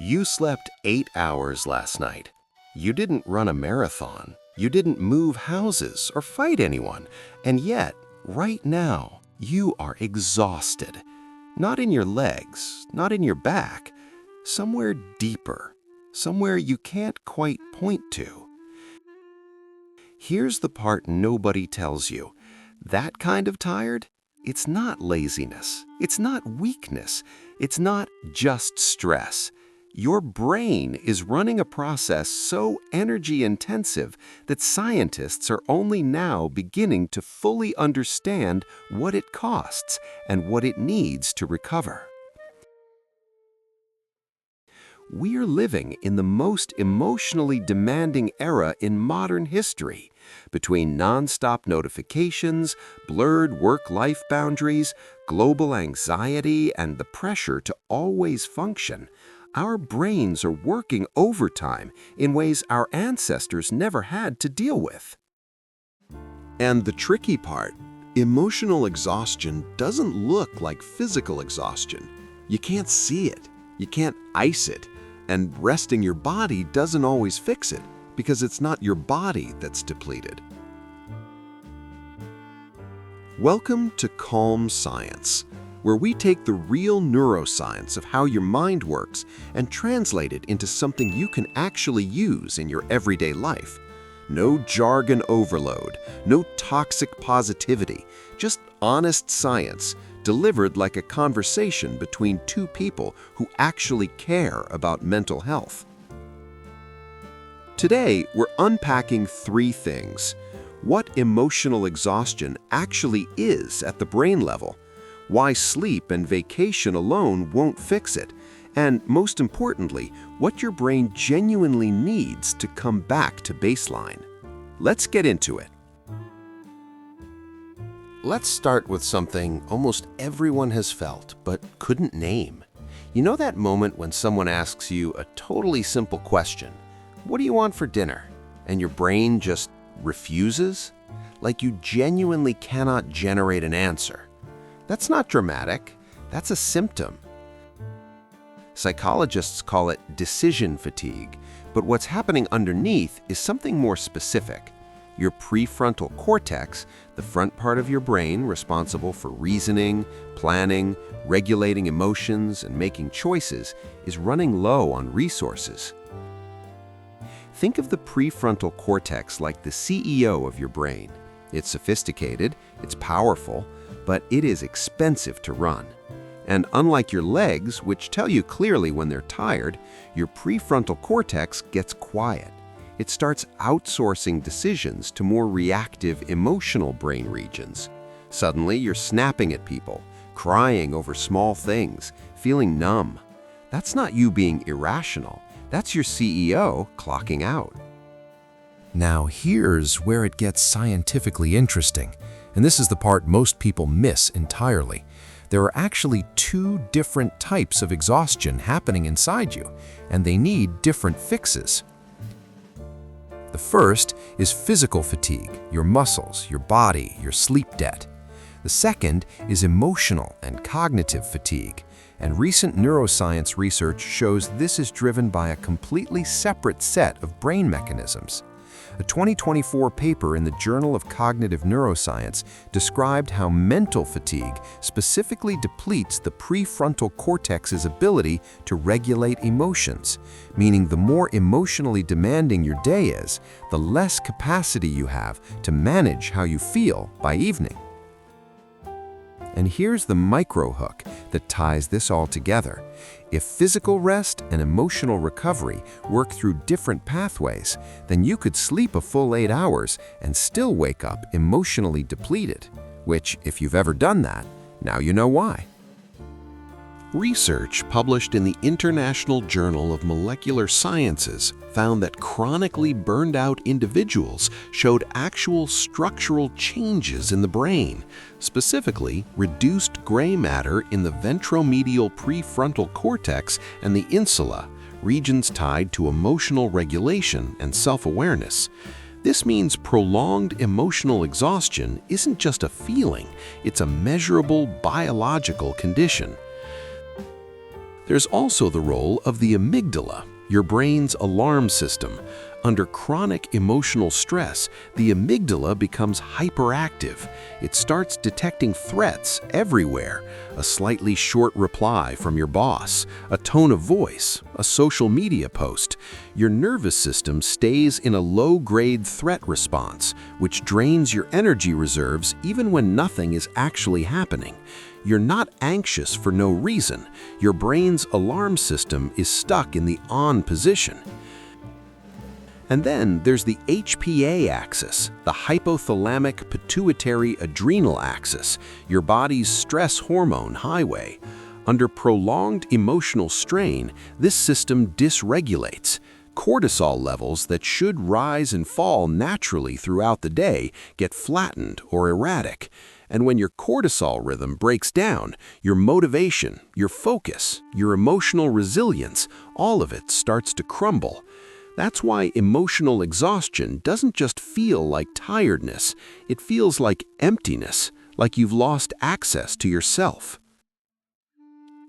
You slept 8 hours last night. You didn't run a marathon. You didn't move houses or fight anyone. And yet, right now, you are exhausted. Not in your legs, not in your back, somewhere deeper, somewhere you can't quite point to. Here's the part nobody tells you. That kind of tired, it's not laziness, it's not weakness, it's not just stress. Your brain is running a process so energy-intensive that scientists are only now beginning to fully understand what it costs and what it needs to recover. We're living in the most emotionally demanding era in modern history. Between nonstop notifications, blurred work-life boundaries, global anxiety, and the pressure to always function, our brains are working overtime in ways our ancestors never had to deal with. And the tricky part, emotional exhaustion doesn't look like physical exhaustion. You can't see it, you can't ice it, and resting your body doesn't always fix it because it's not your body that's depleted. Welcome to Calm Science, where we take the real neuroscience of how your mind works and translate it into something you can actually use in your everyday life. No jargon overload, no toxic positivity, just honest science delivered like a conversation between two people who actually care about mental health. Today, we're unpacking 3 things: what emotional exhaustion actually is at the brain level, why sleep and vacation alone won't fix it, and most importantly, what your brain genuinely needs to come back to baseline. Let's get into it. Let's start with something almost everyone has felt but couldn't name. You know that moment when someone asks you a totally simple question, "What do you want for dinner?" and your brain just refuses? Like you genuinely cannot generate an answer. That's not dramatic, that's a symptom. Psychologists call it decision fatigue, but what's happening underneath is something more specific. Your prefrontal cortex, the front part of your brain responsible for reasoning, planning, regulating emotions, and making choices, is running low on resources. Think of the prefrontal cortex like the CEO of your brain. It's sophisticated, it's powerful, but it is expensive to run. And unlike your legs, which tell you clearly when they're tired, your prefrontal cortex gets quiet. It starts outsourcing decisions to more reactive emotional brain regions. Suddenly, you're snapping at people, crying over small things, feeling numb. That's not you being irrational. That's your CEO clocking out. Now here's where it gets scientifically interesting, and this is the part most people miss entirely. There are actually 2 different types of exhaustion happening inside you, and they need different fixes. The first is physical fatigue, your muscles, your body, your sleep debt. The second is emotional and cognitive fatigue, and recent neuroscience research shows this is driven by a completely separate set of brain mechanisms. A 2024 paper in the Journal of Cognitive Neuroscience described how mental fatigue specifically depletes the prefrontal cortex's ability to regulate emotions, meaning the more emotionally demanding your day is, the less capacity you have to manage how you feel by evening. And here's the micro hook that ties this all together. If physical rest and emotional recovery work through different pathways, then you could sleep a full 8 hours and still wake up emotionally depleted, which, if you've ever done that, now you know why. Research published in the International Journal of Molecular Sciences found that chronically burned out individuals showed actual structural changes in the brain, specifically reduced gray matter in the ventromedial prefrontal cortex and the insula, regions tied to emotional regulation and self-awareness. This means prolonged emotional exhaustion isn't just a feeling, it's a measurable biological condition. There's also the role of the amygdala, your brain's alarm system. Under chronic emotional stress, the amygdala becomes hyperactive. It starts detecting threats everywhere: a slightly short reply from your boss, a tone of voice, a social media post. Your nervous system stays in a low-grade threat response, which drains your energy reserves even when nothing is actually happening. You're not anxious for no reason. Your brain's alarm system is stuck in the on position. And then there's the HPA axis, the hypothalamic pituitary adrenal axis, your body's stress hormone highway. Under prolonged emotional strain, this system dysregulates. Cortisol levels that should rise and fall naturally throughout the day get flattened or erratic. And when your cortisol rhythm breaks down, your motivation, your focus, your emotional resilience, all of it starts to crumble. That's why emotional exhaustion doesn't just feel like tiredness. It feels like emptiness, like you've lost access to yourself.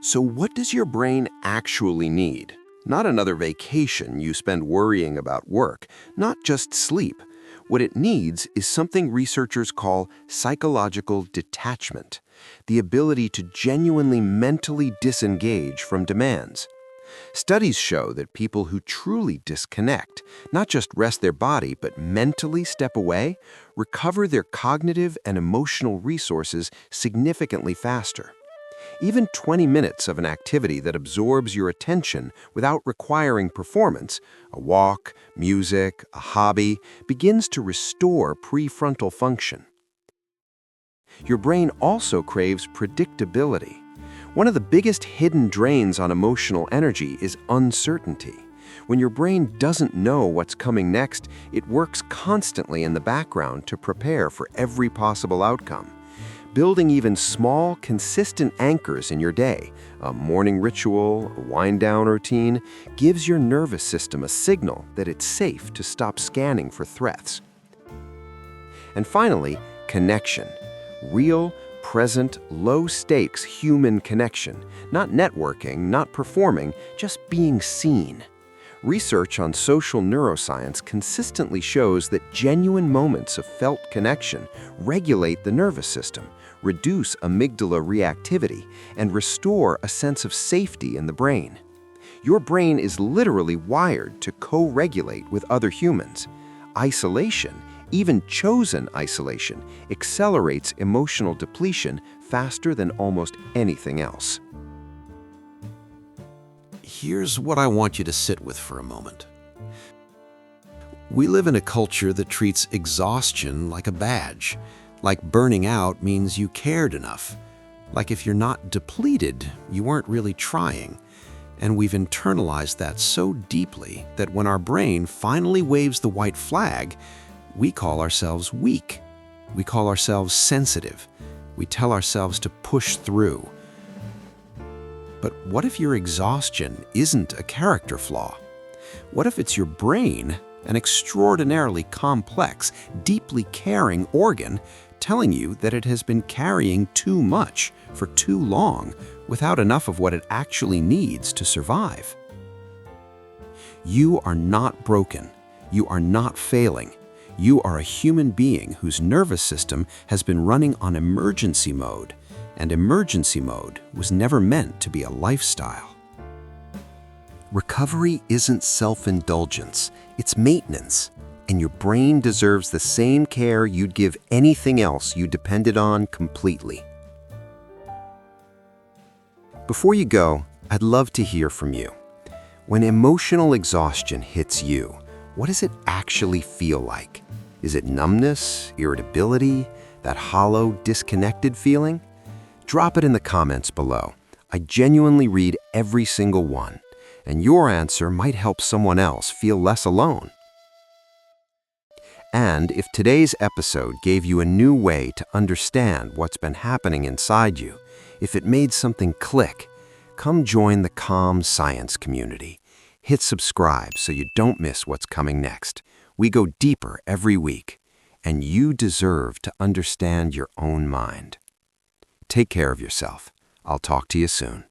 So what does your brain actually need? Not another vacation you spend worrying about work, not just sleep. What it needs is something researchers call psychological detachment, the ability to genuinely mentally disengage from demands. Studies show that people who truly disconnect, not just rest their body but mentally step away, recover their cognitive and emotional resources significantly faster. Even 20 minutes of an activity that absorbs your attention without requiring performance, a walk, music, a hobby, begins to restore prefrontal function. Your brain also craves predictability. One of the biggest hidden drains on emotional energy is uncertainty. When your brain doesn't know what's coming next, it works constantly in the background to prepare for every possible outcome. Building even small, consistent anchors in your day, a morning ritual, a wind-down routine, gives your nervous system a signal that it's safe to stop scanning for threats. And finally, connection. Real, present, low-stakes human connection. Not networking, not performing, just being seen. Research on social neuroscience consistently shows that genuine moments of felt connection regulate the nervous system, reduce amygdala reactivity, and restore a sense of safety in the brain. Your brain is literally wired to co-regulate with other humans. Isolation, even chosen isolation, accelerates emotional depletion faster than almost anything else. Here's what I want you to sit with for a moment. We live in a culture that treats exhaustion like a badge, like burning out means you cared enough, like if you're not depleted, you weren't really trying. And we've internalized that so deeply that when our brain finally waves the white flag, we call ourselves weak. We call ourselves sensitive. We tell ourselves to push through. But what if your exhaustion isn't a character flaw? What if it's your brain, an extraordinarily complex, deeply caring organ, telling you that it has been carrying too much for too long without enough of what it actually needs to survive? You are not broken. You are not failing. You are a human being whose nervous system has been running on emergency mode, and emergency mode was never meant to be a lifestyle. Recovery isn't self-indulgence, it's maintenance, and your brain deserves the same care you'd give anything else you depended on completely. Before you go, I'd love to hear from you. When emotional exhaustion hits you, what does it actually feel like? Is it numbness, irritability, that hollow, disconnected feeling? Drop it in the comments below. I genuinely read every single one, and your answer might help someone else feel less alone. And if today's episode gave you a new way to understand what's been happening inside you, if it made something click, come join the Calm Science community. Hit subscribe so you don't miss what's coming next. We go deeper every week, and you deserve to understand your own mind. Take care of yourself. I'll talk to you soon.